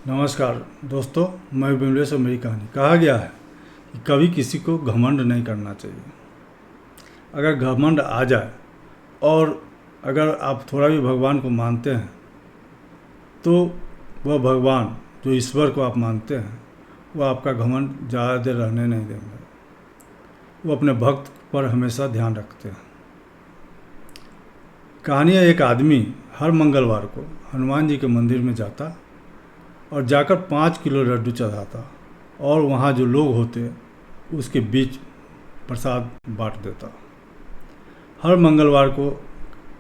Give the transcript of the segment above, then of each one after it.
नमस्कार दोस्तों, मैं विमलेश और मेरी कहानी। कहा गया है कि कभी किसी को घमंड नहीं करना चाहिए। अगर घमंड आ जाए और अगर आप थोड़ा भी भगवान को मानते हैं तो वह भगवान जो ईश्वर को आप मानते हैं वह आपका घमंड ज़्यादा देर रहने नहीं देंगे। वो अपने भक्त पर हमेशा ध्यान रखते हैं। कहानी है, एक आदमी हर मंगलवार को हनुमान जी के मंदिर में जाता और जाकर 5 किलो लड्डू चढ़ाता और वहाँ जो लोग होते उसके बीच प्रसाद बांट देता। हर मंगलवार को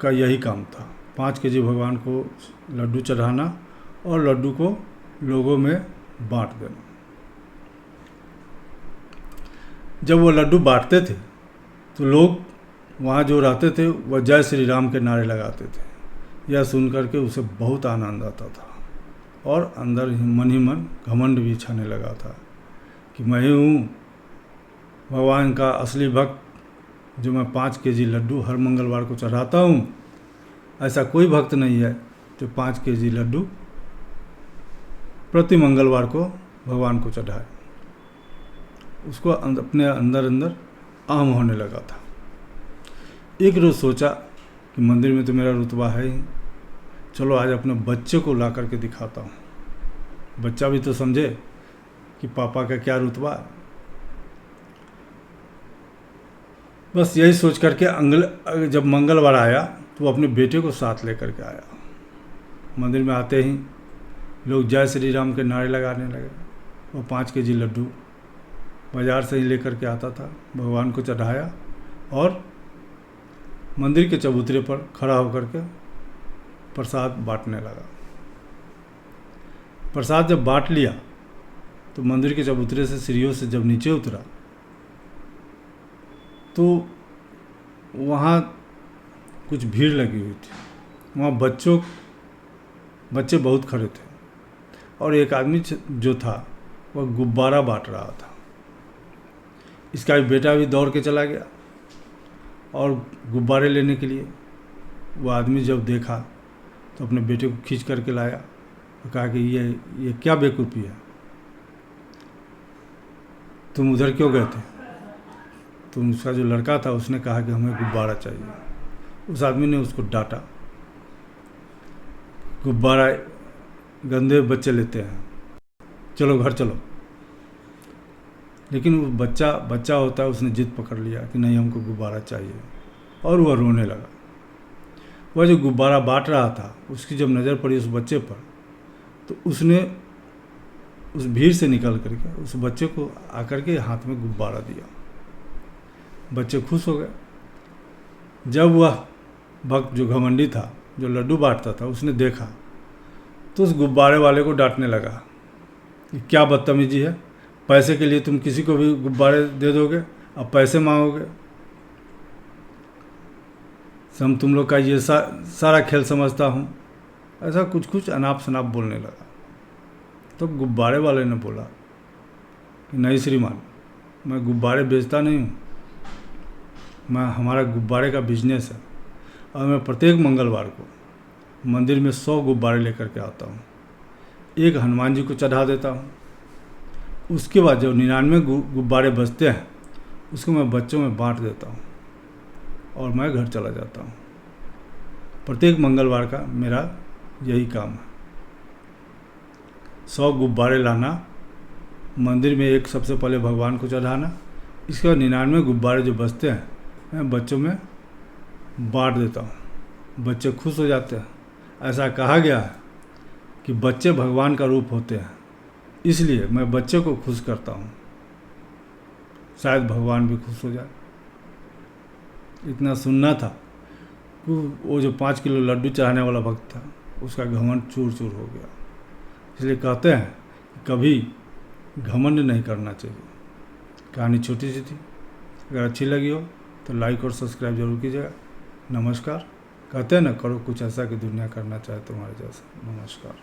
का यही काम था, 5 केजी भगवान को लड्डू चढ़ाना और लड्डू को लोगों में बांट देना। जब वो लड्डू बांटते थे तो लोग वहाँ जो रहते थे वह जय श्री राम के नारे लगाते थे। यह सुनकर के उसे बहुत आनंद आता था और अंदर मन ही मन घमंड भी छाने लगा था कि मैं ही हूँ भगवान का असली भक्त, जो मैं 5 केजी लड्डू हर मंगलवार को चढ़ाता हूँ। ऐसा कोई भक्त नहीं है जो 5 केजी लड्डू प्रति मंगलवार को भगवान को चढ़ाए। उसको अपने अंदर आम होने लगा था। एक रोज़ सोचा कि मंदिर में तो मेरा रुतबा है ही, चलो आज अपने बच्चे को ला करके दिखाता हूँ, बच्चा भी तो समझे कि पापा का क्या रुतबा है। बस यही सोच करके जब मंगलवार आया तो वो अपने बेटे को साथ लेकर के आया। मंदिर में आते ही लोग जय श्री राम के नारे लगाने लगे। वो 5 केजी लड्डू बाज़ार से ही लेकर के आता था, भगवान को चढ़ाया और मंदिर के चबूतरे पर खड़ा होकर के प्रसाद बांटने लगा। प्रसाद जब बांट लिया तो मंदिर के चबूतरे से सीढ़ियों से जब नीचे उतरा तो वहाँ कुछ भीड़ लगी हुई थी। वहाँ बच्चे बहुत खड़े थे और एक आदमी जो था वह गुब्बारा बांट रहा था। इसका भी बेटा भी दौड़ के चला गया और गुब्बारे लेने के लिए। वो आदमी जब देखा तो अपने बेटे को खींच करके लाया और कहा कि ये क्या बेवकूफ़ी है, तुम उधर क्यों गए थे? तो उसका जो लड़का था उसने कहा कि हमें गुब्बारा चाहिए। उस आदमी ने उसको डांटा, गुब्बारा गंदे बच्चे लेते हैं, चलो घर चलो। लेकिन वो बच्चा होता है, उसने जिद पकड़ लिया कि नहीं, हमको गुब्बारा चाहिए और वह रोने लगा। वह जो गुब्बारा बांट रहा था उसकी जब नज़र पड़ी उस बच्चे पर तो उसने उस भीड़ से निकल करके उस बच्चे को आकर के हाथ में गुब्बारा दिया। बच्चे खुश हो गए। जब वह भक्त जो घमंडी था, जो लड्डू बांटता था, उसने देखा तो उस गुब्बारे वाले को डांटने लगा कि क्या बदतमीजी है, पैसे के लिए तुम किसी को भी गुब्बारे दे दोगे, अब पैसे मांगोगे। तुम लोग का ये सारा खेल समझता हूँ। ऐसा कुछ अनाप शनाप बोलने लगा। तो गुब्बारे वाले ने बोला कि नहीं श्रीमान, मैं गुब्बारे बेचता नहीं हूँ, हमारा गुब्बारे का बिजनेस है और मैं प्रत्येक मंगलवार को मंदिर में 100 गुब्बारे लेकर के आता हूँ। एक हनुमान जी को चढ़ा देता हूँ, उसके बाद जो 99 गुब्बारे बचते हैं उसको मैं बच्चों में बांट देता हूँ और मैं घर चला जाता हूँ। प्रत्येक मंगलवार का मेरा यही काम है। 100 गुब्बारे लाना, मंदिर में एक सबसे पहले भगवान को चढ़ाना, इसके बाद 99 गुब्बारे जो बचते हैं मैं बच्चों में बांट देता हूँ। बच्चे खुश हो जाते हैं। ऐसा कहा गया है कि बच्चे भगवान का रूप होते हैं, इसलिए मैं बच्चे को खुश करता हूँ, शायद भगवान भी खुश हो जाए। इतना सुनना था कि वो जो 5 किलो लड्डू चढ़ाने वाला भक्त था उसका घमंड चूर चूर हो गया। इसलिए कहते हैं कभी घमंड नहीं करना चाहिए। कहानी छोटी सी थी, अगर अच्छी लगी हो तो लाइक और सब्सक्राइब जरूर कीजिएगा। नमस्कार। कहते हैं ना, करो कुछ ऐसा कि दुनिया करना चाहे तुम्हारे जैसा। नमस्कार।